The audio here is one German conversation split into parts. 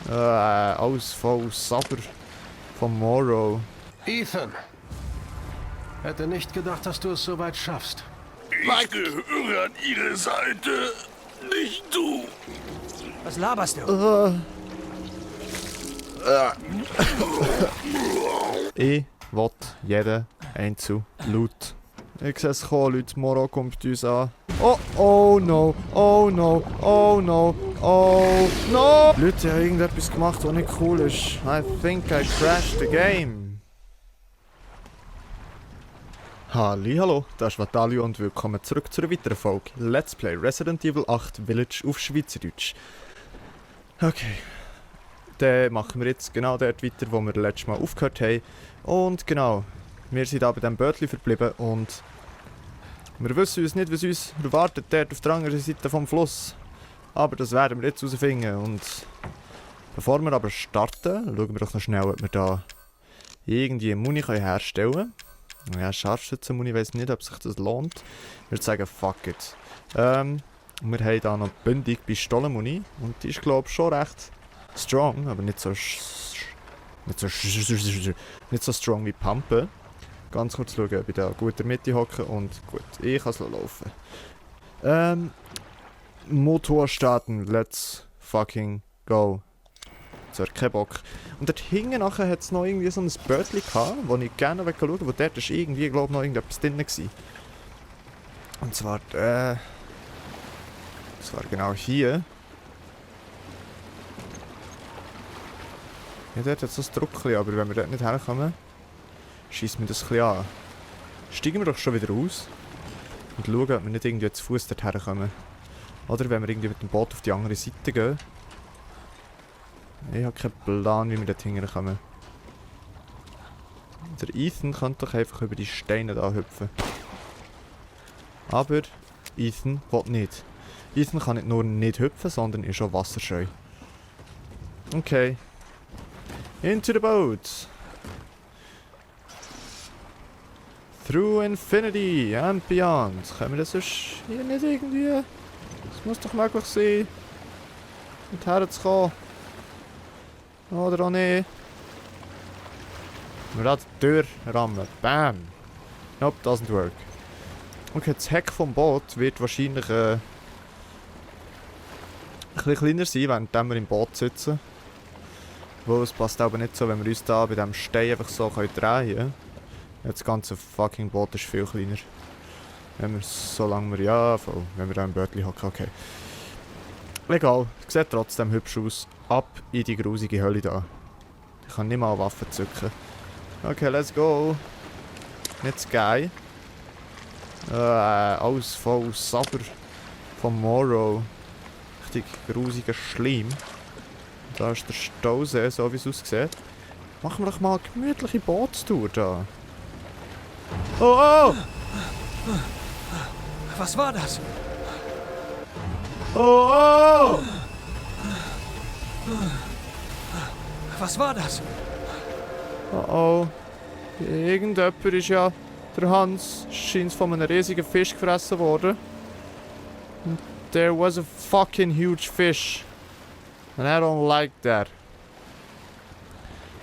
Alles voll Sabber vom Morrow. Ethan! Hätte nicht gedacht, dass du es so weit schaffst. Ich gehöre an ihre Seite, nicht du. Was laberst du? Ich will jeden Einzel Loot. Ich sehe es kommen, Leute. Morrow kommt uns an. Oh no, oh no, oh no, oh no! Leute, ich habe irgendetwas gemacht, was nicht cool ist. I think I crashed the game. Hallo, das ist Vatalio und willkommen zurück zu einer weiteren Folge Let's Play Resident Evil 8 Village auf Schweizerdeutsch. Okay, dann machen wir jetzt genau dort weiter, wo wir letztes Mal aufgehört haben. Und genau, wir sind da bei diesem Bötchen verblieben und wir wissen uns nicht, was uns erwartet dort auf der anderen Seite vom Fluss. Aber das werden wir jetzt herausfinden. Und bevor wir aber starten, schauen wir doch noch schnell, ob wir da irgendwie Muni herstellen können. Ja, Scharfschützen-Muni, ich weiss nicht, ob sich das lohnt. Ich würde sagen, fuck it. Wir haben da noch bündig Pistolen-Muni. Und die ist, glaube ich, schon recht strong, aber nicht so strong wie Pumpen. Ganz kurz schauen, ob ich da gut in der Mitte hocke und gut, ich kann es laufen. Motor starten, let's fucking go. So, kein Bock. Und dort hinten nachher hat es noch irgendwie so ein Bötchen gehabt, wo ich gerne schauen wollte, wo dort ist irgendwie, glaube ich, noch irgendetwas drin gewesen. Und zwar, das war genau hier. Ja, dort hat es so ein Druckchen, aber wenn wir dort nicht herkommen, schießt mir das ein bisschen an. Steigen wir doch schon wieder aus und schauen, ob wir nicht irgendwie zu Fuß dort herkommen. Oder wenn wir irgendwie mit dem Boot auf die andere Seite gehen. Ich habe keinen Plan, wie wir dort hinkommen. Der Ethan kann doch einfach über die Steine da hüpfen. Aber Ethan will nicht. Ethan kann nicht nur nicht hüpfen, sondern ist auch wasserscheu. Okay. Into the boat. Through Infinity and Beyond. Können wir das sonst hier nicht irgendwie? Es muss doch möglich sein, mit herzukommen. Oder auch nicht. Wir da die Tür rammen. Bam. Nope, doesn't work. Okay, das Heck vom Boot wird wahrscheinlich ein bisschen kleiner sein, während wir im Boot sitzen. Weil es passt aber nicht so, wenn wir uns da bei diesem Stein einfach so drehen können. Das ganze fucking Boot ist viel kleiner. Wenn wir solange wir, ja, voll, wenn wir da im Bötchen hocken, okay. Egal, sieht trotzdem hübsch aus. Ab in die grusige Hölle da. Ich kann nicht mal Waffen zücken. Okay, let's go. Nicht zu geil. Alles voll Sabber vom Morrow. Richtig grusiger Schleim. Da ist der Stausee, so wie es aussieht. Machen wir doch mal eine gemütliche Bootstour da. Oh, oh! Was war das? Oh, oh! Was war das? Oh, oh. Irgendjemand ist ja... Der Hans scheint von einem riesigen Fisch gefressen worden. And there was a fucking huge fish. And I don't like that.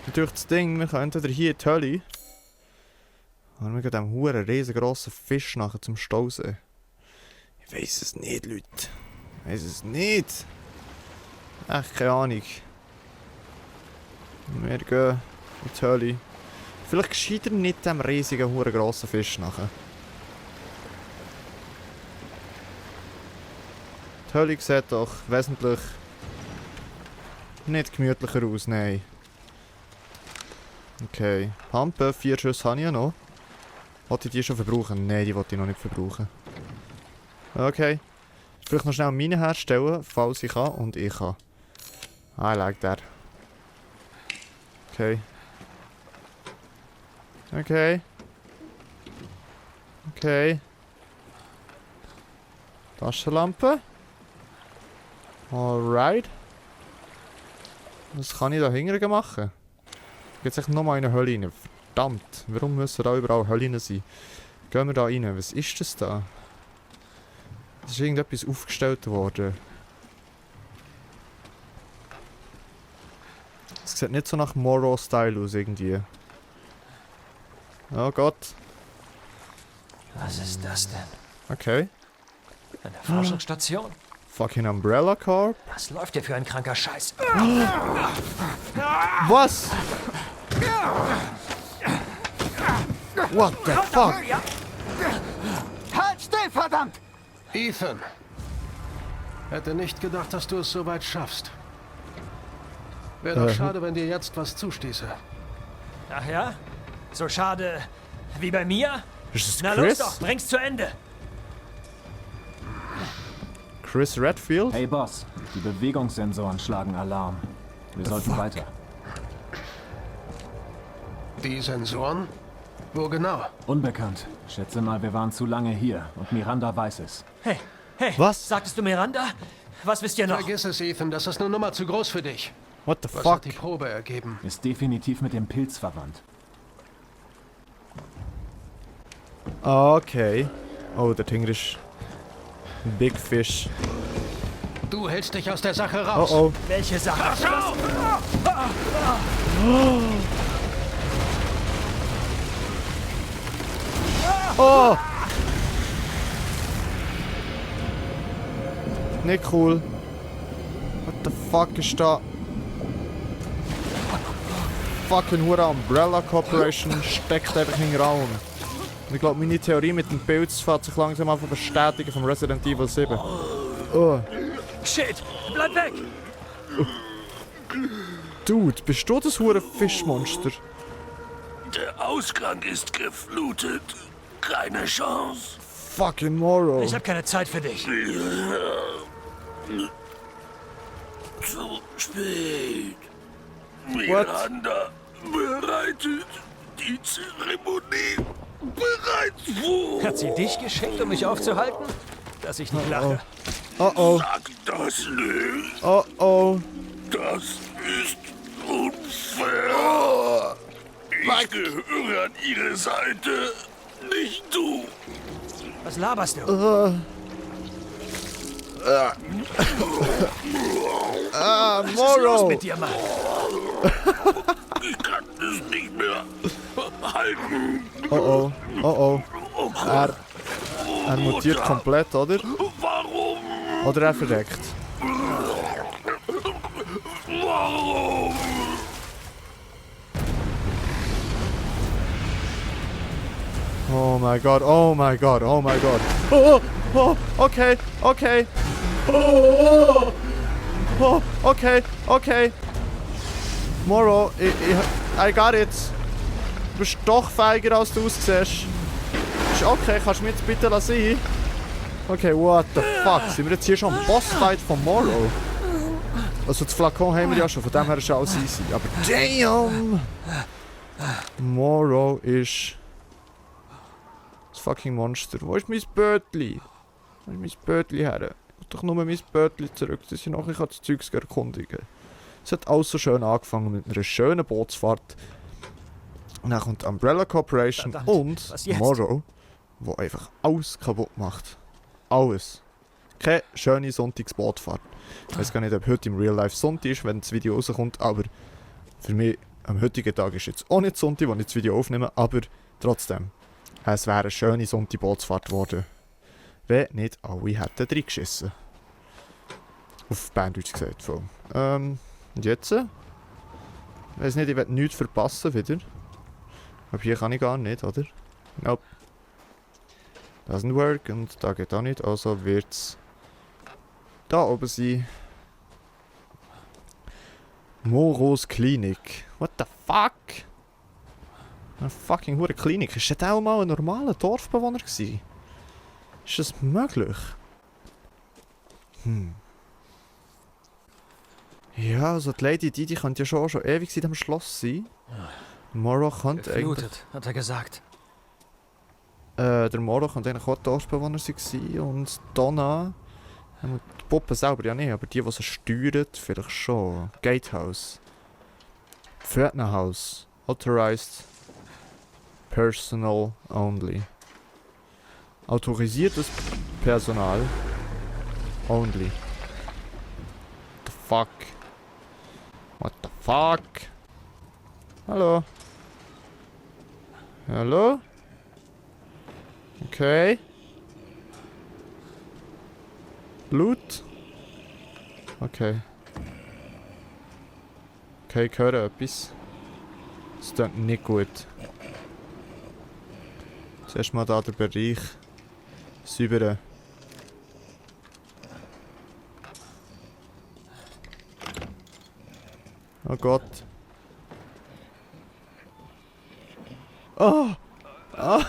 Und durch das Ding, wir können entweder hier in die Hölle. Oder wir gehen diesem huren riesengroßen Fisch nachher zum Stausee. Ich weiss es nicht, Leute. Ich weiss es nicht. Echt keine Ahnung. Wir gehen in die Hölle. Vielleicht gescheiter nicht dem riesigen, huren grossen Fisch nachher. Die Hölle sieht doch wesentlich nicht gemütlicher aus, nein. Okay. Pumpen, 4 Schüsse habe ich ja noch. Wollte ich die schon verbrauchen? Nein, die wollte ich noch nicht verbrauchen. Okay. Vielleicht noch schnell Mine herstellen, falls ich kann. Und ich kann. I like that. Okay. Okay. Okay. Taschenlampe. Alright. Was kann ich da hinten machen? Jetzt echt nochmal in eine Hölle rein. Verdammt. Warum müssen da überall Höllen sein? Gehen wir da rein. Was ist das da? Es ist irgendetwas aufgestellt worden. sieht nicht so nach Morrow-Style aus irgendwie. Oh Gott. Was ist das denn? Okay. Eine Forschungsstation? Fucking Umbrella Corp. Was läuft hier für ein kranker Scheiß? Was? What the fuck? Halt still, verdammt! Ethan! Hätte nicht gedacht, dass du es so weit schaffst. Wäre doch schade, wenn dir jetzt was zustieße. Ach ja? So schade wie bei mir? Ist es Na los Chris? doch, bring's zu Ende. Chris Redfield? Hey Boss, die Bewegungssensoren schlagen Alarm. Wir sollten weiter. Die Sensoren? Wo genau? Unbekannt. Schätze mal, wir waren zu lange hier und Miranda weiß es. Hey, Was? sagtest du Miranda? Was wisst ihr noch? Vergiss es, Ethan, das ist eine Nummer zu groß für dich. What the Was fuck? hat die Probe ergeben? Ist definitiv mit dem Pilz verwandt. Okay. Oh, der Tinger ist ein Big Fish. Du hältst dich aus der Sache Oh raus. oh. Welche Sache? Oh! Nicht cool. What the fuck ist da? Fucking hure Umbrella Corporation steckt einfach in den Raum. Und ich glaube, meine Theorie mit dem Pilz fährt sich langsam an bestätigen vom Resident Evil 7. Oh. Shit, bleib weg! Dude, bist du das hure Fischmonster? Der Ausgang ist geflutet. Keine Chance. Fucking Morrow. Ich hab keine Zeit für dich. Zu spät. Miranda bereitet die Zeremonie bereits vor. Hat sie dich geschickt, um mich aufzuhalten? Dass ich nicht lache. Oh oh. Sag das nicht. Oh oh. Das ist unfair. Ich gehöre an ihre Seite, nicht du. Was laberst du? Ah, Was ist los Morrow. mit dir, Mann? Ich kann es nicht mehr halten. Oh oh. Oh oh. Er mutiert komplett, oder? Warum? Oder er verreckt. Warum? Oh my god, oh my god, oh my god. Oh, oh, okay, okay. Oh, oh, okay, okay. Morrow, I got it. Du bist doch feiger, als du aussiehst. Ist okay, kannst du mir jetzt bitte lassen? Okay, what the fuck? Sind wir jetzt hier schon am Bossfight von Morrow? Also das Flakon haben wir ja schon, von dem her ist alles easy. Aber damn! Morrow ist... das fucking Monster. Wo ist mein Bötli? Wo ist mein Bötli her? Ich will doch nur mein Bötli zurück, dass ich nachher das Zeugs erkundigen kann. Es hat alles so schön angefangen mit einer schönen Bootsfahrt. Und dann kommt Umbrella Corporation Verdammt, und was jetzt? Morrow, wo einfach alles kaputt macht. Alles. Keine schöne Sonntagsbootfahrt. Ich weiß gar nicht, ob heute im Real Life Sonntag ist, wenn das Video rauskommt, aber für mich am heutigen Tag ist jetzt auch nicht Sonntag, wo ich das Video aufnehme, aber trotzdem. Es wäre eine schöne Sonntag-Bootsfahrt geworden. Wenn nicht alle hätten reingeschissen. Auf Banddeutsch gesagt. Voll. Und jetzt? Ich weiss nicht, ich will nichts verpassen wieder. Aber hier kann ich gar nicht, oder? Nope. Doesn't work und da geht auch nicht, also wird's da oben sein. Morrows Klinik. What the fuck? Eine fucking hure Klinik. Ist das auch mal ein normaler Dorfbewohner gewesen? Ist das möglich? Ja, also die Lady die könnte ja schon ewig in dem Schloss sein. Morrow könnte eigentlich... Geflutet, hat er gesagt. Der Morrow könnte eigentlich auch Dorfbewohner sein und Donna... Die Puppe selber ja nicht, aber die sie steuert, vielleicht schon. Gatehouse. Pförtnerhaus. Authorized Personal only. Autorisiertes Personal only. The fuck? What the fuck? Hallo? Hallo? Okay. Blut? Okay. Okay, ich höre etwas. Das klingt nicht gut. Zuerst mal da der Bereich säubern. Oh Gott. Oh! Oh!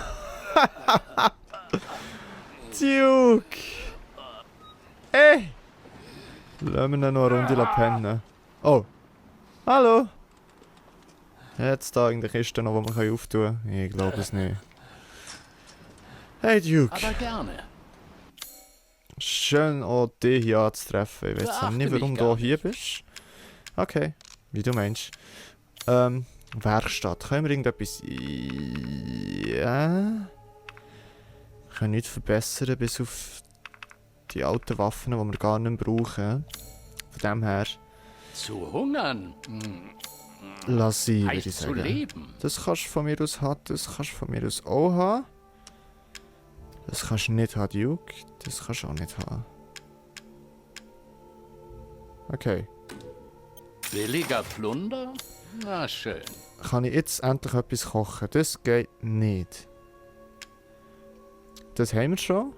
Duke! Ey! Lassen wir ihn noch eine Runde pennen. Oh! Hallo! Jetzt da irgendeine Kiste noch, die man auftun kann? Ich glaube es nicht. Hey Duke! Aber gerne. Schön auch dich hier anzutreffen. Ich weiß zwar nicht, warum du hier bist. Okay, wie du meinst. Werkstatt. Können wir irgendetwas... Ja... Wir können nichts verbessern, bis auf die alten Waffen, die wir gar nicht mehr brauchen. Von dem her... Zu hungern. Lass sie, würde Heißt ich zu sagen. leben. Das kannst du von mir aus haben, das kannst du von mir aus auch haben. Das kannst du nicht haben, Duke. Das kannst du auch nicht haben. Okay. Billiger Plunder? Na schön. Kann ich jetzt endlich etwas kochen? Das geht nicht. Das haben wir schon.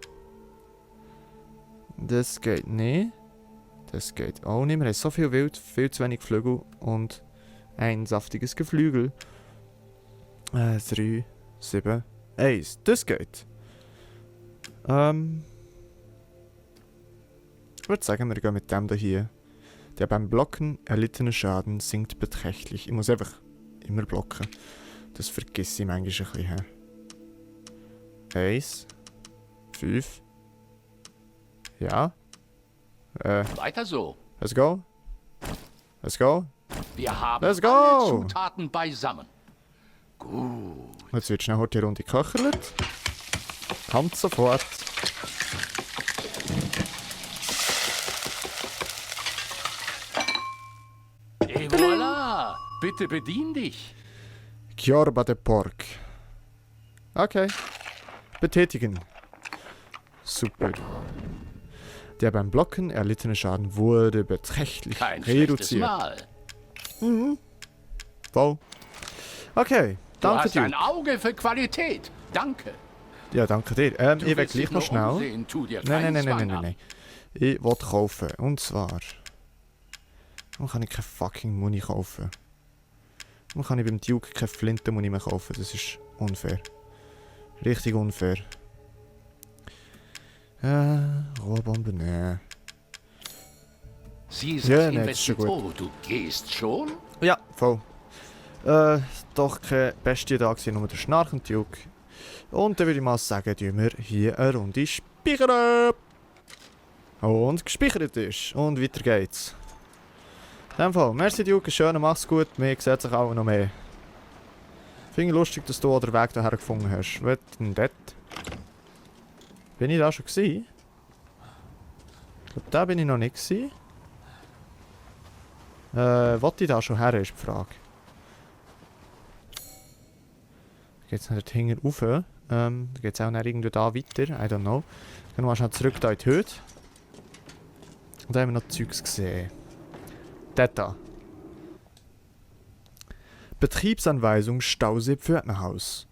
Das geht nicht. Das geht auch nicht. Wir haben so viel Wild, viel zu wenig Flügel und ein saftiges Geflügel. 3, 7, 1. Das geht. Ich würde sagen, wir gehen mit dem hier. Der beim Blocken erlittene Schaden sinkt beträchtlich. Ich muss einfach immer blocken. Das vergesse ich manchmal ein bisschen. 1, 5. Ja. Weiter so. Let's go. Let's go. Wir haben Let's go. alle Zutaten beisammen. Gut. Jetzt wird schnell die Runde geköchelt. Kommt sofort. Et voilà. Bitte bedien dich. Chiorba de Pork. Okay. Betätigen. Super. Der beim Blocken erlittene Schaden wurde beträchtlich Kein schlechtes reduziert. Mahl. Wow. Okay. Du Danke hast dir. ein Auge für Qualität. Danke. Ja, danke dir. Du Ich will willst dich gleich noch nur schnell. umsehen, tu dir Nein, keinen nein, nein, Zwang nein, nein, an. nein. Ich will kaufen. Und zwar... Warum kann ich keine fucking Muni kaufen? Warum kann ich beim Duke keine Flintenmuni mehr kaufen? Das ist unfair. Richtig unfair. Rohrbombe, nee. Sie ist Ja, das nee, das ist schon gut. Investitor. Du gehst schon? Ja, voll. Doch keine beste da gewesen, nur der Schnarchen Duke. Und dann würde ich mal sagen, tun wir hier eine Runde speichern. Und gespeichert ist. Und weiter geht's. In dem Fall, merci Duke, schön, mach's gut. Mir sieht sich auch noch mehr. Finde ich lustig, dass du den Weg daher gefunden hast. Was denn das? Bin ich da schon gewesen? Ich glaube, da bin ich noch nicht gewesen. Wollte ich da schon her, ist die Frage. Geht's noch dort hinten rauf? Geht's auch noch irgendwo da weiter? I don't know. Gehen wir mal schnell zurück da in die Hütte. Und da haben wir noch Zeugs gesehen. Das da. Betriebsanweisung Stausee Pförtnerhaus.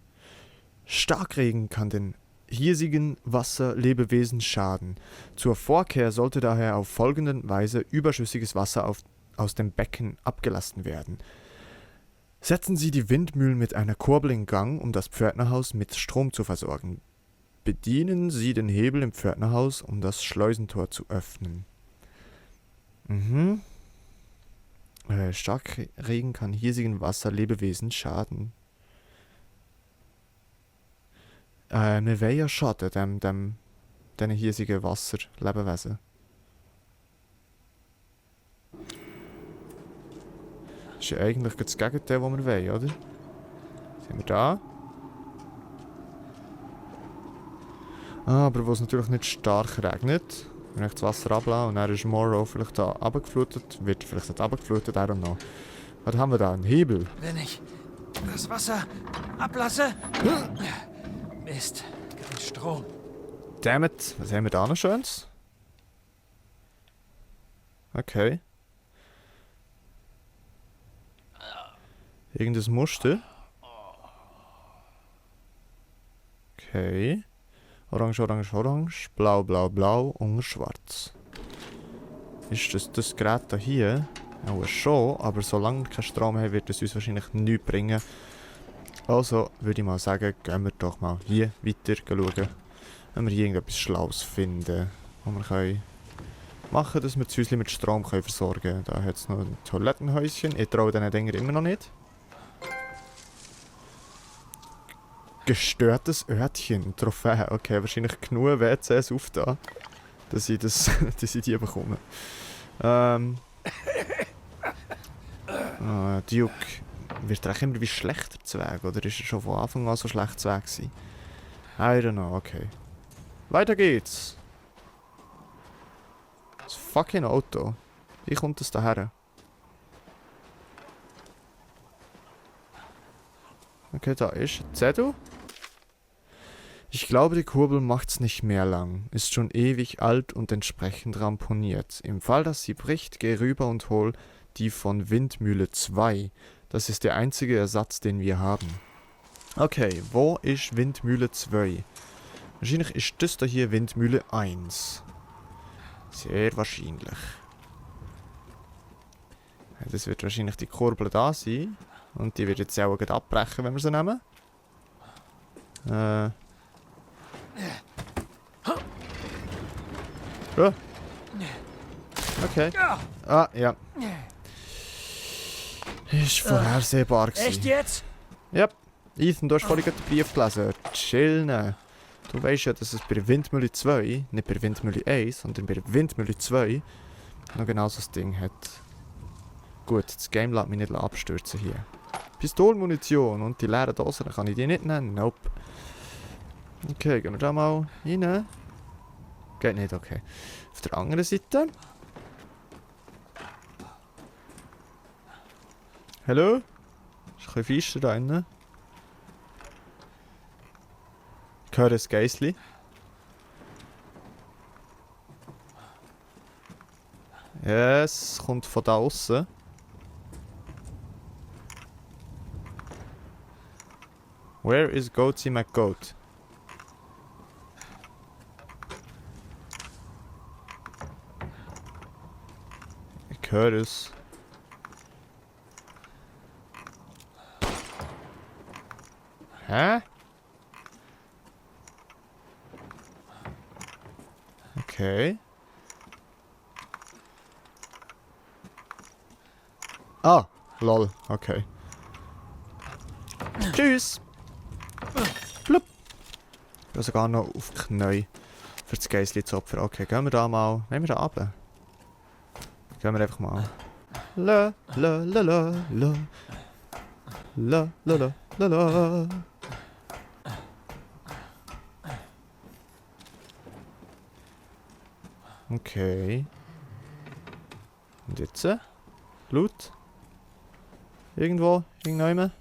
Starkregen kann den hiesigen Wasserlebewesen schaden. Zur Vorkehr sollte daher auf folgende Weise überschüssiges Wasser aus dem Becken abgelassen werden. Setzen Sie die Windmühlen mit einer Kurbel in Gang, um das Pförtnerhaus mit Strom zu versorgen. Bedienen Sie den Hebel im Pförtnerhaus, um das Schleusentor zu öffnen. Starkregen kann hiesigen Wasserlebewesen schaden. Wir wollen ja schaden, den hiesigen Wasserlebewesen. Das ist ja eigentlich das Gegenteil, was wir wollen, oder? Sind wir da? Aber wo es natürlich nicht stark regnet, wenn ich das Wasser ablasse und dann ist Morrow vielleicht da runtergeflutet, wird vielleicht nicht runtergeflutet, I don't know. Was haben wir da? Ein Hebel. Wenn ich das Wasser ablasse... Mist, kein Strom. Dammit, was haben wir da noch Schönes? Okay. Irgendes Muster. Okay. Orange, orange, orange. Blau, blau, blau und schwarz. Ist das Gerät da hier? Auch schon, aber solange wir keinen Strom haben, wird es uns wahrscheinlich nichts bringen. Also würde ich mal sagen, gehen wir doch mal hier weiter schauen. Wenn wir hier irgendetwas Schlaues finden, was wir können machen, dass wir das Häuschen mit Strom können versorgen können. Da hat es noch ein Toilettenhäuschen. Ich traue diesen Dinger immer noch nicht. Gestörtes Örtchen, Trophäe. Okay, wahrscheinlich genug WCs aufgetan, dass ich die bekomme. Duke wird er immer wie schlechter zu Weg, oder ist er schon von Anfang an so schlecht zu Weg gewesen? I don't know, okay. Weiter geht's. Das fucking Auto. Wie kommt das daher? Okay, da ist ein Zettel. Ich glaube, die Kurbel macht's nicht mehr lang. Ist schon ewig alt und entsprechend ramponiert. Im Fall, dass sie bricht, geh rüber und hol die von Windmühle 2. Das ist der einzige Ersatz, den wir haben. Okay, wo ist Windmühle 2? Wahrscheinlich ist das da hier Windmühle 1. Sehr wahrscheinlich. Ja, das wird wahrscheinlich die Kurbel da sein. Und die wird jetzt auch gleich abbrechen, wenn wir sie nehmen. Oh. Okay. Ah, ja. Ist vorhersehbar gewesen. Echt jetzt? Ja. Ethan, du hast vorhin den Brief gelesen. Chillen. Du weißt ja, dass es bei Windmühle 2, nicht bei Windmühle 1, sondern bei Windmühle 2 noch genau so ein Ding hat. Gut, das Game lässt mich nicht abstürzen hier. Pistolenmunition und die leeren Dosen, kann ich die nicht nennen? Nope. Okay, gehen wir da mal rein. Geht nicht, okay. Auf der anderen Seite. Hallo? Ist ein bisschen Fischer da drin. Ich höre ein Geissli. Ja, es kommt von da aussen. Where is Goatsy McGoat? Ich höre es. Hä? Okay. Ah, lol, okay. Tschüss! Blub! Ich bin sogar noch auf die Knie für das Geissli zu opfern. Okay, gehen wir da mal. Nehmen wir da runter. Gehen wir einfach mal. La la la la la. La la la la la. Okay. Und jetzt? Blut? Irgendwo? Irgendjemand?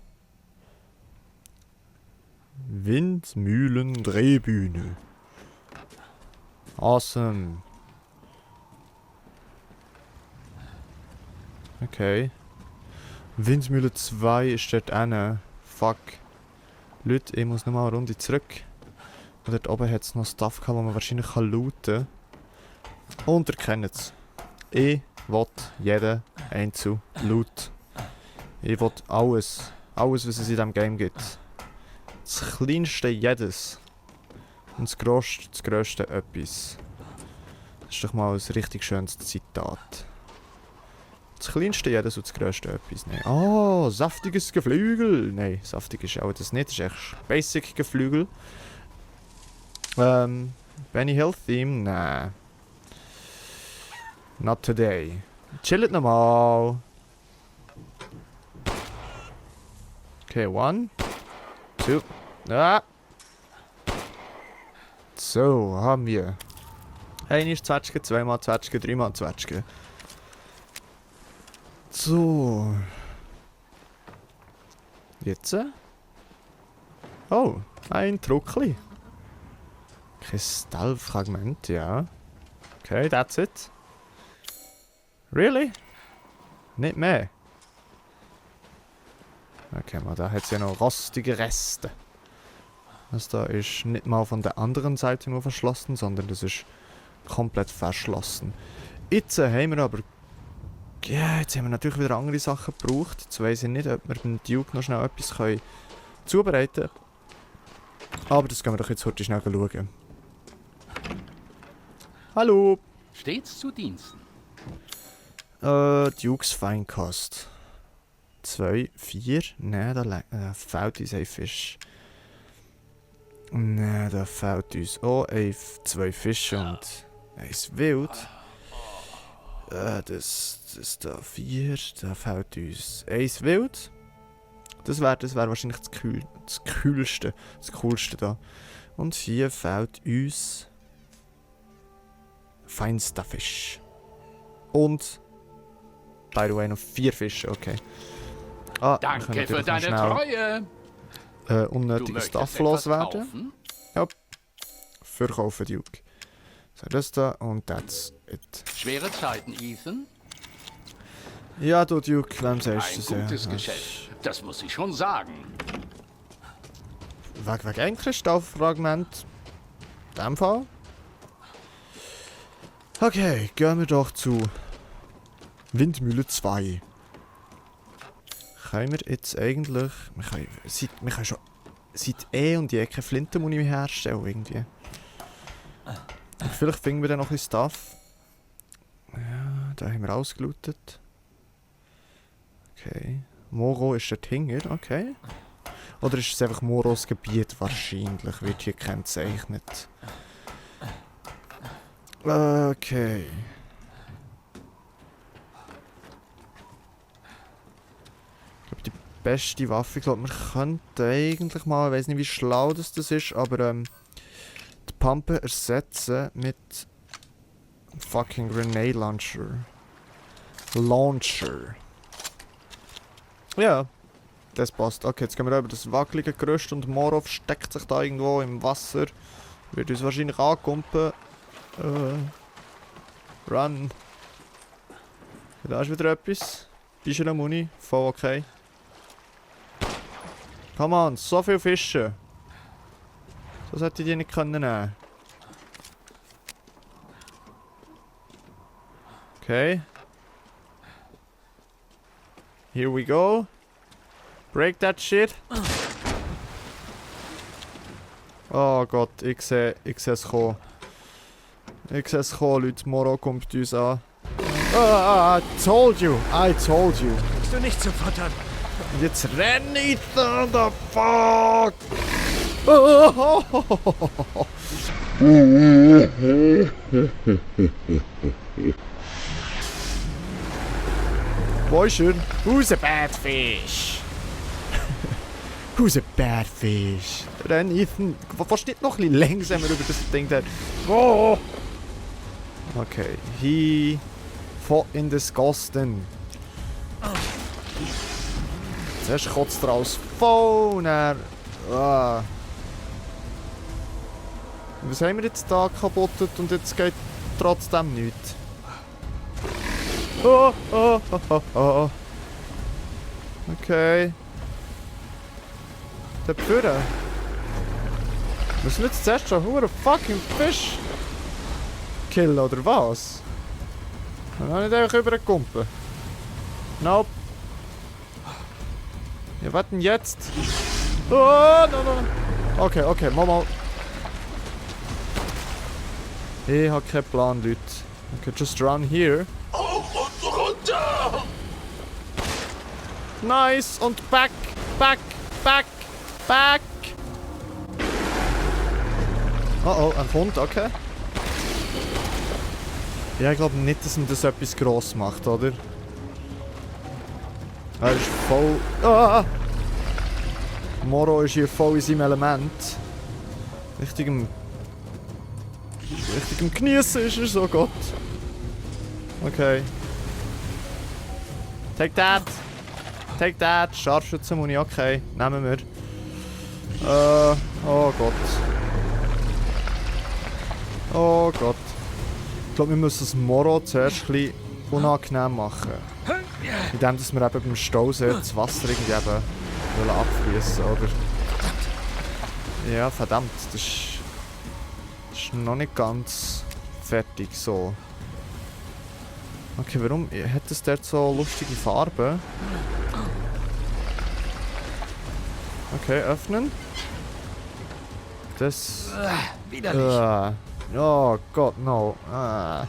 Windmühlendrehbühne. Awesome. Okay. Windmühle 2 ist dort hinten. Fuck. Leute, ich muss nochmal eine Runde zurück. Und dort oben hat es noch Stuff gehabt, wo man wahrscheinlich Loot kann. Und ihr kennt es. Ich will jeden Einzel Loot. Ich will alles. Alles, was es in diesem Game gibt. Das kleinste jedes. Und das grösste etwas. Das ist doch mal ein richtig schönes Zitat. Das kleinste jedes und das grösste etwas. Nein. Oh, saftiges Geflügel. Nein, saftig ist auch das nicht. Das ist echt basic Geflügel. Benny Hill Theme? Nein. Not today. Chillet nochmal. Okay, 1, 2. Ah! So, haben wir. Einmal Zwetschge, zweimal Zwetschge, dreimal Zwetschge. So. Jetzt? Oh, ein Truckli. Kristallfragment, ja. Okay, that's it. Really? Nicht mehr? Okay, mal, da hat es ja noch rostige Reste. Das da ist nicht mal von der anderen Seite nur verschlossen, sondern das ist komplett verschlossen. Jetzt haben wir aber... Ja, jetzt haben wir natürlich wieder andere Sachen gebraucht. Jetzt weiss ich nicht, ob wir dem Duke noch schnell etwas zubereiten können. Aber das können wir doch jetzt heute schnell schauen. Hallo! Stets zu Diensten. Dukes Feinkost. 2, 4. Nein, da fehlt uns ein Fisch. Nein, da fehlt uns auch 2 Fische und 1 Wild. Das da 4. Da fehlt uns 1 Wild. Das wär wahrscheinlich das Kühlste. Das Coolste da. Und hier fehlt uns feinster Fisch. Und by the way noch 4 Fische, okay. Danke für deine Treue. Unnötige Stuff loswerden. Ja. Verkaufen, Duke. So, das da und that's it. Schwere Zeiten, Ethan. Ja, du Duke, wem sagst du Ein gutes Geschäft, das muss ich schon sagen. Wegen ein Kristallfragment. In dem Fall. Okay, gehen wir doch zu Windmühle 2. Können wir jetzt eigentlich... Wir können schon seit und je keine Flintenmuni mehr herstellen, irgendwie. Und vielleicht finden wir dann noch ein bisschen Stuff. Ja, da haben wir ausgelootet. Okay. Moro ist dort hinten, okay. Oder ist es einfach Moros Gebiet? Wahrscheinlich wird hier gekennzeichnet. Okay. Ich glaube, die beste Waffe, ich glaube, wir könnten eigentlich mal, ich weiß nicht, wie schlau das ist, aber die Pumpe ersetzen mit fucking Grenade Launcher. Ja, das passt. Okay, jetzt gehen wir über das wackelige Gerüst und Morov steckt sich da irgendwo im Wasser. Wird uns wahrscheinlich ankumpen. Run. Da ist wieder etwas. Bist du Muni? Voll okay. Come on, so viele Fische. So sollte ich die nicht können nehmen. Okay. Here we go. Break that shit. Oh Gott, ich sehe es kommen. Ich sehe es kommen, Leute. Moro kommt uns an. I told you. Bist du nicht zu futtern? Jetzt renn ich, the fuck! Oh. Wo ist er? Who's a bad fish? Who's a bad fish? Renn, Ethan. Fast nicht noch ein bisschen langsamer über das Ding da. Oh. Okay, he fought in disgusting. Zuerst kotzt er alles voll und er... Was haben wir jetzt da kabottet und jetzt geht trotzdem nichts? Oh. Okay. Der Pfürre. Müssen wir jetzt zuerst schon einen fucking Fisch killen, oder was? Dann habe ich nicht einfach übergekumpelt. Nope. Ja, was denn jetzt? Oh, no. Okay, mal. Ich habe keinen Plan, Leute. Okay, just run here. Auf und runter! Nice, und back. Oh, ein Hund, okay. Ja, ich glaube nicht, dass man das etwas gross macht, oder? Er ist voll... Moro ist hier voll in seinem Element. Richtig im Genießen ist er so, Gott. Okay. Take that! Take that. Scharfschützenmuni, okay. Nehmen wir. Oh Gott. Oh Gott. Ich glaube, wir müssen das Moro zuerst ein bisschen unangenehm machen. Indem dass wir eben beim Stausee das Wasser irgendwie eben abfließen, oder? Ja, verdammt. Das ist noch nicht ganz fertig so. Okay, warum hat es dort so lustige Farben? Okay, öffnen. Das... Widerlich. Oh Gott, no. Ja.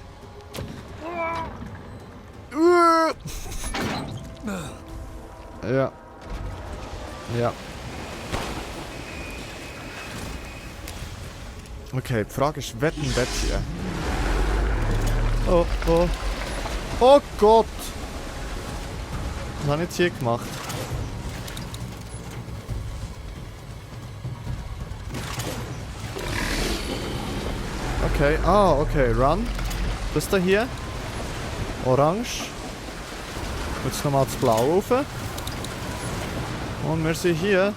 Ja. Okay, die Frage ist, wer denn das hier? Oh, oh. Oh Gott! Was habe ich jetzt hier gemacht? Okay, okay, run. Das da hier. Orange. Jetzt nochmal das Blau rauf. Und wir sind hier.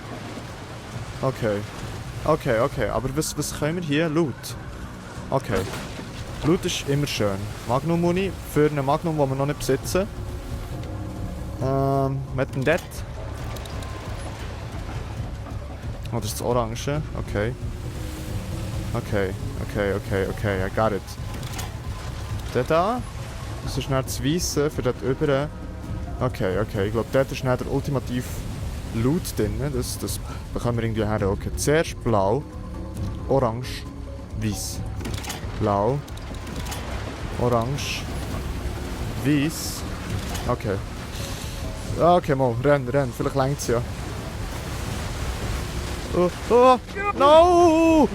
Okay. Okay, aber was können wir hier? Loot. Okay. Loot ist immer schön. Magnum Muni für eine Magnum, die wir noch nicht besitzen. Mit dem dort. Oh, das ist das Orange. Okay. Okay, I got it. Der da. Das ist nicht das Weisse für dort über. Okay, ich glaube, dort ist nicht der ultimative Loot drin. Das bekommen wir irgendwie her. Okay, zuerst blau, orange, weiß. Blau, orange, weiß. Okay. Okay, mal, renn. Vielleicht längt's ja. Oh, no!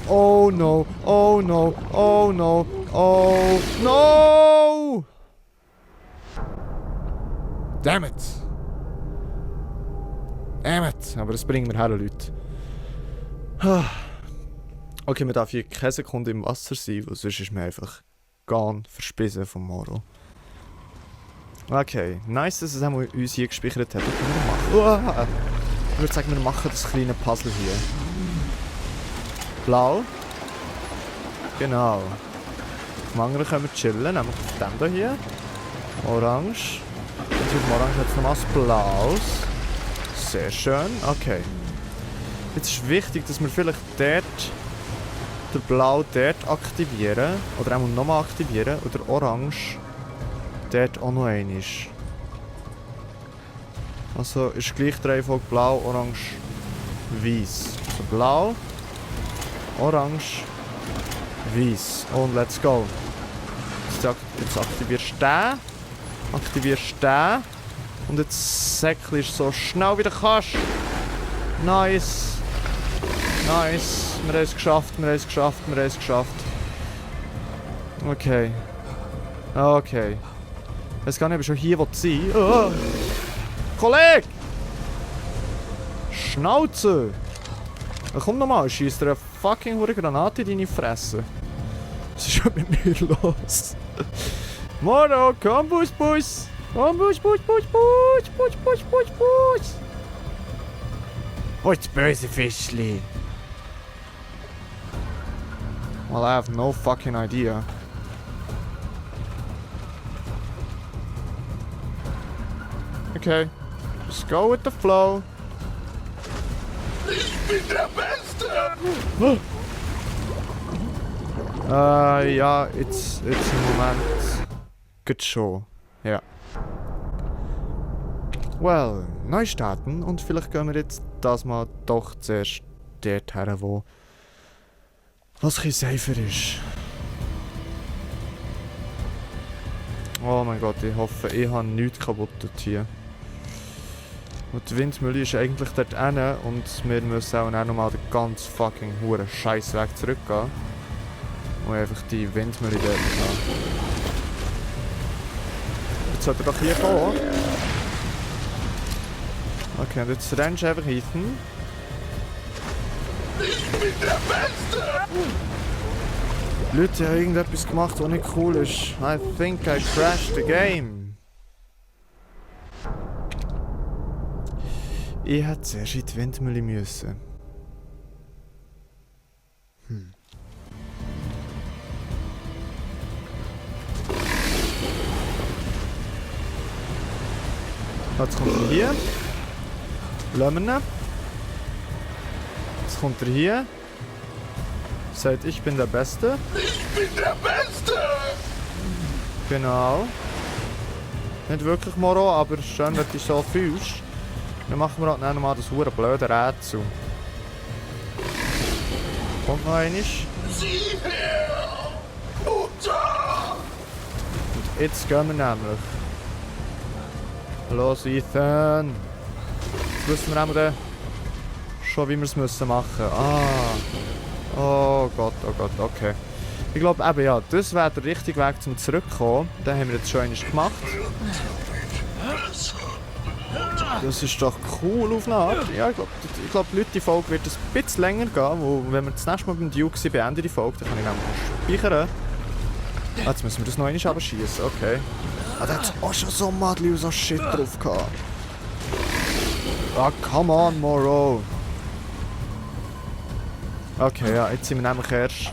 Oh no! Oh no! Oh no! Oh no! Damn it! Aber das bringen wir her, Leute. Okay, man darf hier keine Sekunde im Wasser sein, weil sonst ist man einfach gone verspissen vom Moro. Okay, nice, dass es auch uns hier gespeichert hat. Was können wir machen? Ich würde sagen, wir machen das kleine Puzzle hier. Blau. Genau. Auf dem anderen können wir chillen, nämlich auf dem hier. Orange. Und auf dem Orange hat es nochmal das Blaus. Sehr schön. Okay. Jetzt ist wichtig, dass wir vielleicht dort den Blau dort aktivieren. Oder auch nochmal aktivieren. Oder Orange dort auch noch einmal. Also ist gleich die Reihenfolge blau, orange, weiß. Also blau, orange, weiß. Und let's go. Jetzt aktivierst du den. Und jetzt säckelst du so schnell wie du kannst. Nice. Wir haben es geschafft. Okay. Jetzt kann ich aber schon hier sein. Oh. Kollege! Schnauze! Komm nochmal, schießt dir eine fucking hure Granate in deine Fresse. Was ist schon mit mir los? Moro, komm, Bus! Komm, Bus! Wo ist das böse Fischli? Well, I have no fucking idea. Okay. Just go with the flow. Ich bin der Beste! Ja, it's im Moment gut schon. Ja. Well, neu starten und vielleicht gehen wir jetzt das mal doch zuerst dort her, wo was ein bisschen safer ist. Oh mein Gott, ich hoffe, ich habe nichts kaputt hier. Und die Windmühle ist eigentlich dort hinten und wir müssen auch nochmal den ganz fucking huren Scheißweg zurückgehen. Und einfach die Windmühle dort haben. Jetzt sollte er doch hier kommen. Okay, und jetzt rennst du einfach hinten. Ich bin der Beste! Die Leute haben irgendetwas gemacht, was nicht cool ist. I think I crashed the game. Ich hätte zuerst in die Windmühle müssen. Jetzt kommt er hier. Lassen wir ihn. Jetzt kommt er hier. Sagt, ich bin der Beste. Ich bin der Beste! Genau. Nicht wirklich Moro, aber schön, dass du so fühlst. Dann machen wir halt noch mal das hure blöde Rätsel. Kommt noch einmal. Sieh her! Mutter! Und jetzt gehen wir nämlich. Los, Ethan! Jetzt wissen wir einmal schon, wie wir es müssen machen. Ah! Oh Gott, okay. Ich glaube eben ja, das wäre der richtige Weg zum Zurückkommen. Den haben wir jetzt schon einmal gemacht. Das ist doch cool auf eine Art. Ja, ich glaube, Leute, die Folge wird ein bisschen länger gehen, weil wenn wir das nächste Mal beim Duke sind, beenden die Folge, dann kann ich nämlich speichern. Ah, jetzt müssen wir das noch einmal abschießen, okay. Ah, da hat auch schon so Madli und so Shit drauf gehabt. Ah, come on, Moro. Okay, ja, jetzt sind wir nämlich erst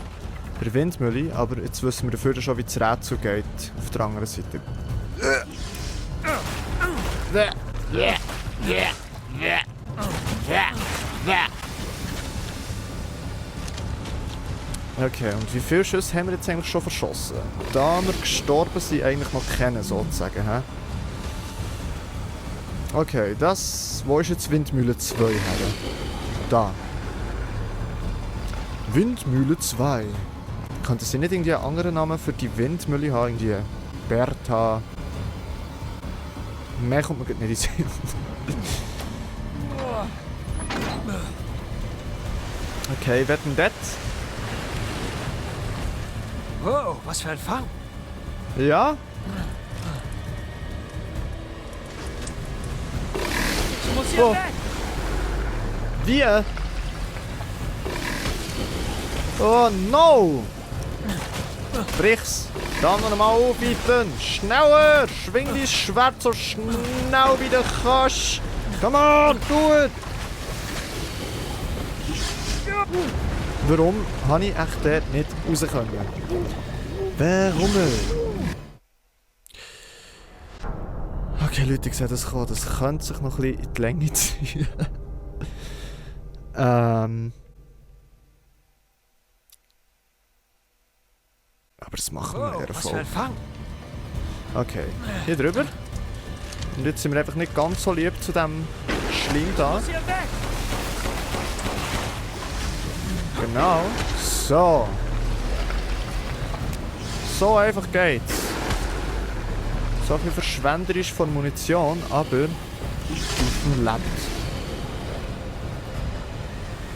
bei der Windmühle, aber jetzt wissen wir dafür schon, wie das Rätsel geht auf der anderen Seite. Okay, und wie viele Schüsse haben wir jetzt eigentlich schon verschossen? Da wir gestorben sind, eigentlich noch kennen, sozusagen, hä? Okay, das... Wo ist jetzt Windmühle 2 her? Da. Windmühle 2. Könnte sie nicht irgendwie einen anderen Namen für die Windmühle haben? Irgendwie Bertha... Mehr kommt mir nicht in den Sinn. Okay, wer denn das? Wow, was für ein Fang. Ja? Ich muss hier Oh. weg. Wir? Oh no! Brich's! Dann noch mal auf, Ethan! Schneller! Schwing dein Schwert so schnell wie du kannst! Come on, do it! Warum habe ich echt dort nicht raus können? Warum? Okay, Leute, ich sehe das kommen. Das könnte sich noch ein bisschen in die Länge ziehen. Aber das machen wir in Wow, dieser was für ein Folge. Fang. Okay, hier drüber. Und jetzt sind wir einfach nicht ganz so lieb zu dem Schleim da. Muss hier weg. Genau. So. So einfach geht's. So viel verschwenderisch von Munition, aber Ethan lebt.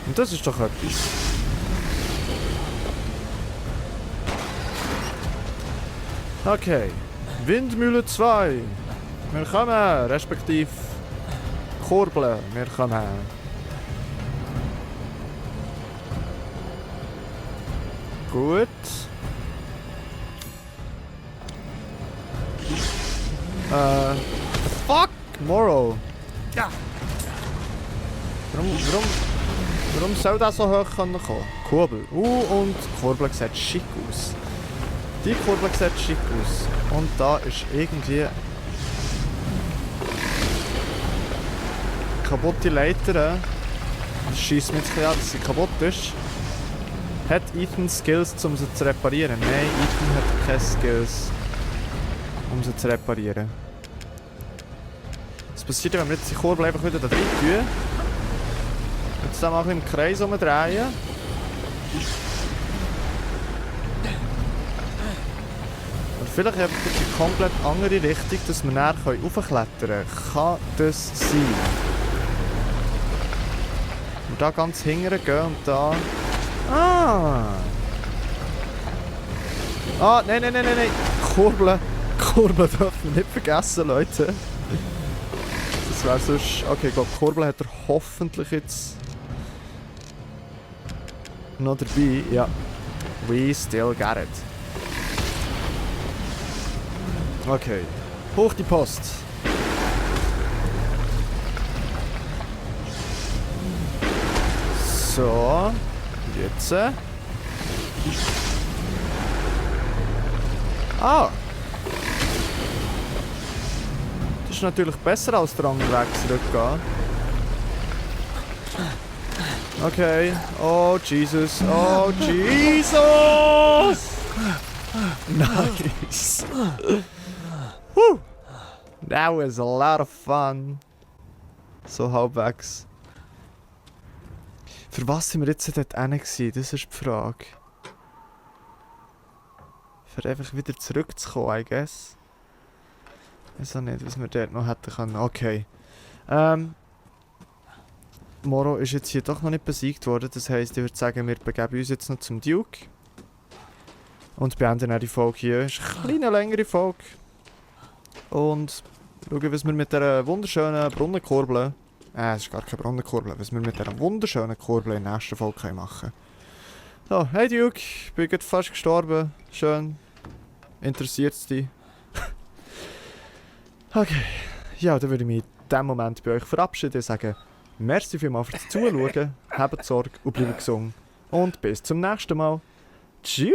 Und das ist doch etwas. Okay. Windmühle 2. Wir kommen, respektive Kurbeln, wir kommen. Gut. Fuck! Morrow. Ja. Warum soll das so hoch kommen? Kurbel. Und die Kurbel sieht schick aus. Die Kurbel sieht schick aus. Und da ist irgendwie... kaputte Leiter. Das scheisst mir jetzt ein bisschen an, dass sie kaputt ist. Hat Ethan Skills, um sie zu reparieren? Nein, Ethan hat keine Skills, um sie zu reparieren. Was passiert, wenn wir jetzt die Kurbel einfach wieder da drin tun? Jetzt da mal ein bisschen im Kreis umdrehen. Und vielleicht einfach in eine komplett andere Richtung, dass wir näher raufklettern können. Kann das sein? Und da ganz hinten gehen und da... Ah! Ah, nein. Kurbeln dürfen wir nicht vergessen, Leute. Das wäre sonst... Okay, ich glaube, Kurbeln hat er hoffentlich jetzt... noch dabei. Ja. We still got it. Okay. Hoch die Post. So. Jetzt. Ah! Das ist natürlich besser als der andere Weg zurückgehen. Okay. Oh Jesus. Oh Jesus! Nice. Woo! That was a lot of fun. So halbwegs. Für was sind wir jetzt dort hin gewesen? Das ist die Frage. Für einfach wieder zurückzukommen, I guess. Ich weiß auch nicht, was wir dort noch hätten können. Okay. Moro ist jetzt hier doch noch nicht besiegt worden. Das heisst, ich würde sagen, wir begeben uns jetzt noch zum Duke. Und beenden dann die Folge hier. Es ist eine kleine längere Folge. Und schauen, was wir mit dieser wunderschönen Brunnenkurbel... es ist gar keine Brunnenkurbel. Was wir mit dieser wunderschönen Kurbel in der nächsten Folge machen können. So, hey Duke. Ich bin gerade fast gestorben. Schön. Interessiert es dich? Okay. Ja, dann würde ich mich in diesem Moment bei euch verabschieden und sagen, merci vielmals fürs Zuschauen, habt Sorge und bleibt gesund. Und bis zum nächsten Mal. Tschüss!